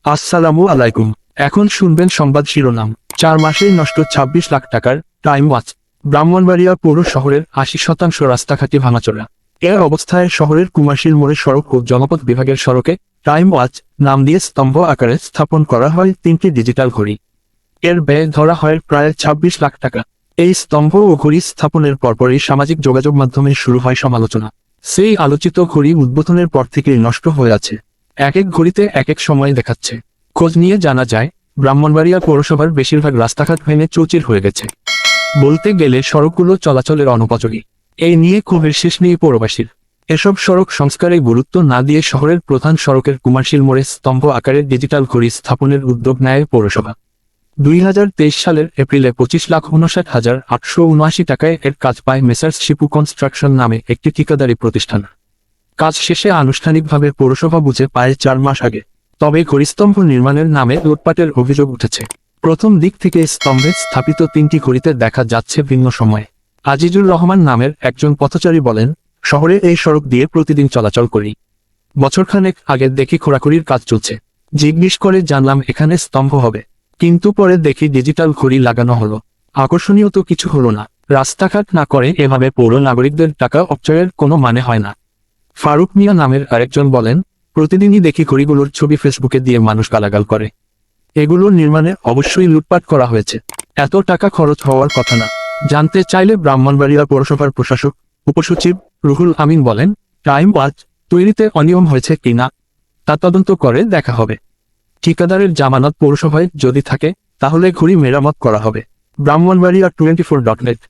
আসসালামু আলাইকুম। এখন শুনবেন সংবাদ শিরোনাম। 4 মাসেই নষ্ট 26 লাখ টাকার টাইম ওয়াচ। ব্রাহ্মণবাড়িয়া পৌর শহরের 80% রাস্তাঘাটে ভাঙাচোরা। এর অবস্থায় শহরের কুমারশীল মোড়ে সড়ক ও জনপথ বিভাগের সড়কে টাইম ওয়াচ নাম দিয়ে স্তম্ভ আকারে স্থাপন করা হয় 3টি ডিজিটাল ঘড়ি। এর ব্যয় ধরা হয় প্রায় 26 লাখ টাকা। এই স্তম্ভ ও ঘড়ি স্থাপনের পরপরই সামাজিক যোগাযোগ মাধ্যমে শুরু হয় সমালোচনা। সেই আলোচিত ঘড়ি উদ্বোধনের পর থেকেই নষ্ট হয়ে আছে। এক এক ঘড়িতে এক এক সময় দেখাচ্ছে। খোঁজ নিয়ে জানা যায়, ব্রাহ্মণবাড়িয়া পৌরসভার বেশিরভাগ রাস্তাঘাট ভেঙে চৌচির হয়ে গেছে। বলতে গেলে সড়কগুলো চলাচলের অনুপযোগী। এই নিয়ে ক্ষোভের শেষ নেই পৌরবাসীর। এসব সড়ক সংস্কারে গুরুত্ব না দিয়ে শহরের প্রধান সড়কের কুমারশীল মোড়ে স্তম্ভ আকারের ডিজিটাল ঘড়ি স্থাপনের উদ্যোগ নেয় পৌরসভা। 2023 সালের এপ্রিলে 25,59,879 টাকায় এর কাজ পায় মেসার্স শিপু কনস্ট্রাকশন নামে একটি ঠিকাদারি প্রতিষ্ঠান। কাজ শেষে আনুষ্ঠানিকভাবে পৌরসভা বুঝে পায় 4 মাস আগে। তবে ঘড়িস্তম্ভ নির্মাণের নামে লুটপাটের অভিযোগ উঠেছে। প্রথম দিক থেকে স্তম্ভে স্থাপিত 3টি ঘড়িতে দেখা যাচ্ছে ভিন্ন সময়ে। আজিজুর রহমান নামের একজন পথচারী বলেন, শহরে এই সড়ক দিয়ে প্রতিদিন চলাচল করি। বছরখানেক আগে দেখি খোঁড়াখুড়ির কাজ চলছে। জিজ্ঞেস করে জানলাম এখানে স্তম্ভ হবে, কিন্তু পরে দেখি ডিজিটাল ঘড়ি লাগানো হলো। আকর্ষণীয় তো কিছু হলো না। রাস্তাঘাট না করে এভাবে পৌর নাগরিকদের টাকা অপচয়ের কোনো মানে হয় না। ফারুক মিয়া নামের আরেকজন বলেন, প্রতিদিনই দেখি ঘড়িগুলোর ছবি ফেসবুকে দিয়ে মানুষ গালাগাল করে। এগুলোর নির্মাণে অবশ্যই লুটপাট করা হয়েছে। এত টাকা খরচ হওয়ার কথা না। জানতে চাইলে ব্রাহ্মণবাড়িয়া পৌরসভার প্রশাসক উপসচিব রুহুল আমিন বলেন, টাইম ওয়াচ তৈরিতে অনিয়ম হয়েছে কিনা তা তদন্ত করে দেখা হবে। ঠিকাদারের জামানত পৌরসভায় যদি থাকে, তাহলে ঘড়ি মেরামত করা হবে। ব্রাহ্মণবাড়িয়া 24.net।